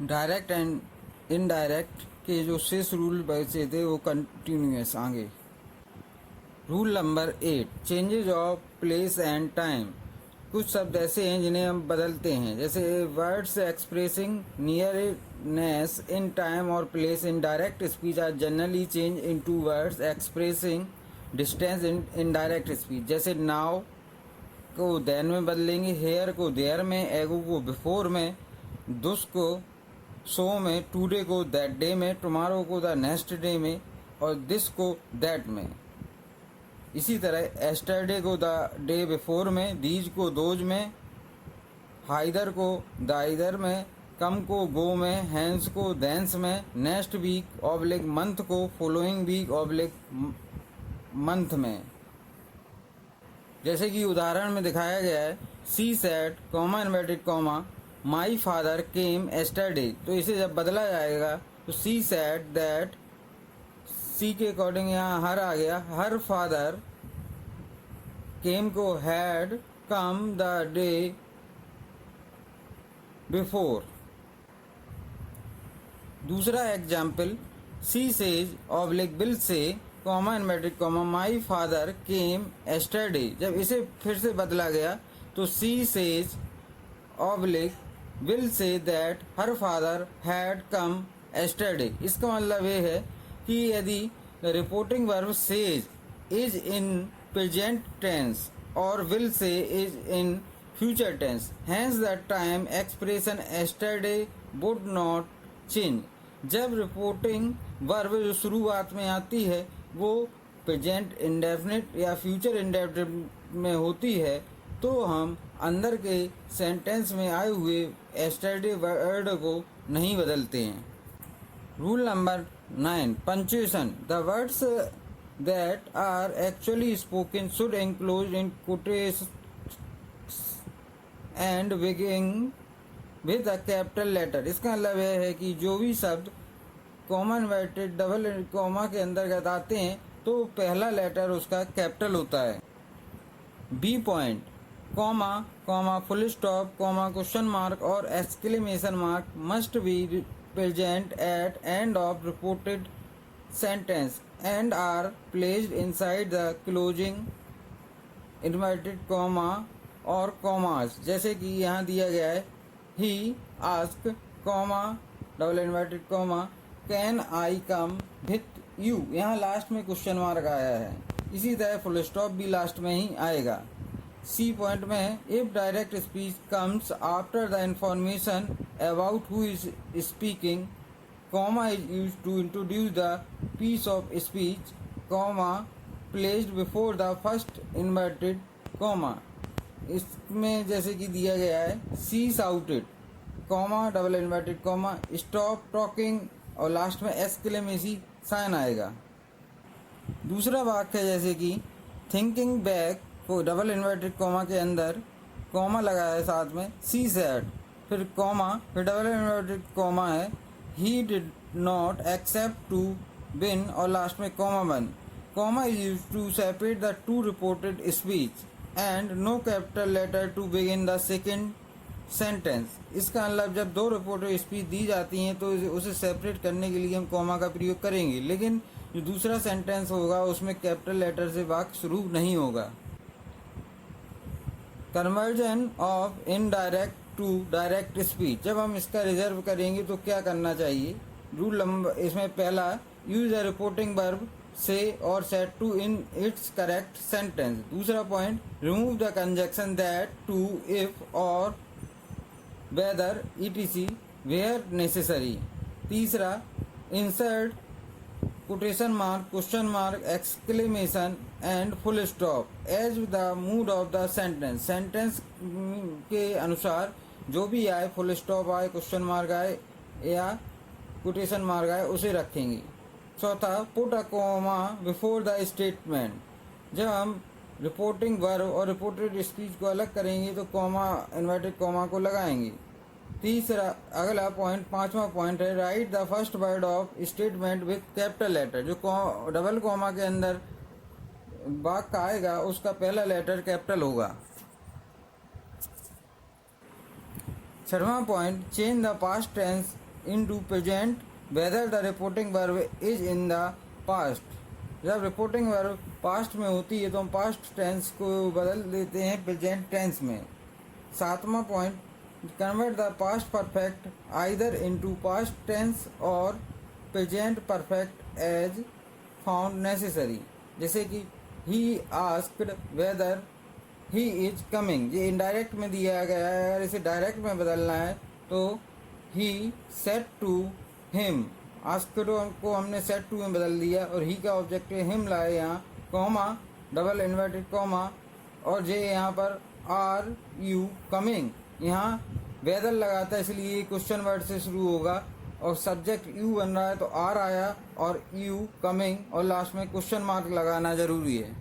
Direct and indirect के जो शेष रूल बचे थे वो कंटिन्यूस आगे। Rule number 8, changes of place and time. कुछ शब्द ऐसे हैं जिन्हें हम बदलते हैं, जैसे words expressing nearness in time और place in direct speech are generally change into words expressing distance in indirect speech. जैसे नाउ को देन में बदलेंगे, हेयर को देयर में, एगो को बिफोर में, दुस को सो में, टुडे को दैट डे में, टुमारो को द नेक्स्ट डे में और दिस को दैट में। इसी तरह एस्टरडे को द डे बिफोर में, दीज को दोज में, हाइदर को दाइदर में, कम को गो में, हैंस को देंस में, नेक्स्ट वीक ऑब्लिक मंथ को फॉलोइंग वीक ऑब्लिक मंथ में। जैसे कि उदाहरण में दिखाया गया है, she said comma inverted comma my father came yesterday. तो इसे जब बदला जाएगा तो सी सेड दैट, सी के अकॉर्डिंग यहाँ हर आ गया, हर फादर, केम को had come the day before. दूसरा example, she says oblique will say comma inverted comma my father came yesterday. जब इसे फिर से बदला गया तो she says oblique will say that her father had come yesterday. इसका मतलब ये है कि यदि the reporting verb says is in present tense और will say is in future tense, hence the time expression yesterday would not change. जब reporting verb जो शुरुआत में आती है वो प्रेजेंट इंडेफिनिट या फ्यूचर इंडेफिनिट में होती है तो हम अंदर के सेंटेंस में आए हुए एस्टरडे वर्ड को नहीं बदलते हैं। Rule number 9, punctuation. The words that are actually spoken should include in quotations and begin with a capital letter. इसका मतलब यह है कि जो भी शब्द कॉमा इन्वर्टेड डबल कॉमा के अंतर्गत आते हैं तो पहला लेटर उसका कैपिटल होता है। B point, comma comma full stop comma question mark और exclamation mark must be present at end of reported sentence and are placed inside the closing inverted comma और commas। जैसे कि यहाँ दिया गया है, he asked comma double inverted comma can I come with you. यहाँ last में question mark आया है, इसी तरह फुल स्टॉप भी लास्ट में ही आएगा। सी पॉइंट में है, if direct speech comes after the information about who is speaking, comma is use to introduce the piece of speech, comma placed before the first inverted comma. इसमें जैसे कि दिया गया है, she shouted comma double inverted comma stop talking और last में exclamation आएगा। दूसरा वाक्य है जैसे कि थिंकिंग बैक को डबल इन्वर्टेड कॉमा के अंदर कॉमा लगाया है साथ में, सी सेड, फिर कॉमा, फिर डबल इन्वर्टेड कॉमा है, he did not accept to win और लास्ट में comma one. Comma is use to separate the two reported speech and no capital letter to begin the second sentence. इसका मतलब जब दो reported speech दी जाती हैं तो उसे सेपरेट करने के लिए हम कॉमा का प्रयोग करेंगे, लेकिन जो दूसरा सेंटेंस होगा उसमें कैपिटल लेटर से वाक्य शुरू नहीं होगा। Conversion of indirect to direct speech, जब हम इसका रिजर्व करेंगे तो क्या करना चाहिए। रूल नंबर, इसमें पहला, use a reporting verb say और said to in its correct sentence. दूसरा point, remove the conjunction that, to, if और वेदर etc वेयर नेसेसरी। तीसरा, insert quotation mark, question mark, exclamation and full stop as the mood of the sentence. Sentence के अनुसार जो भी आए, full stop आए, question mark आए या कोटेशन मार्क आए, उसे रखेंगे। चौथा, put a comma before the statement. जब हम रिपोर्टिंग वर्ब और रिपोर्टेड स्पीच को अलग करेंगे तो कॉमा इन्वर्टेड कॉमा को लगाएंगे। तीसरा, अगला पॉइंट, पांचवा पॉइंट है, right the first word of statement with capital letter. जो डबल कॉमा के अंदर वाक्य आएगा उसका पहला लेटर कैपिटल होगा। छठवां point, change the past tense into present whether the reporting verb is in the past। जब रिपोर्टिंग वर्ब पास्ट में होती है तो हम पास्ट टेंस को बदल देते हैं प्रेजेंट टेंस में। 7वां point, convert the past perfect either into past tense और present perfect as found necessary. जैसे कि he asked whether he is coming, ये इनडायरेक्ट में दिया गया है। अगर इसे डायरेक्ट में बदलना है तो he said to him, asked को हमने सेड टू में बदल दिया और ही का ऑब्जेक्ट हिम लाए यहाँ, कॉमा डबल इन्वर्टेड कॉमा और जे यहाँ पर आर यू कमिंग, यहाँ वेदर लगाता है इसलिए ये क्वेश्चन वर्ड से शुरू होगा और सब्जेक्ट यू बन रहा है तो आर आया और यू कमिंग और लास्ट में क्वेश्चन मार्क लगाना जरूरी है।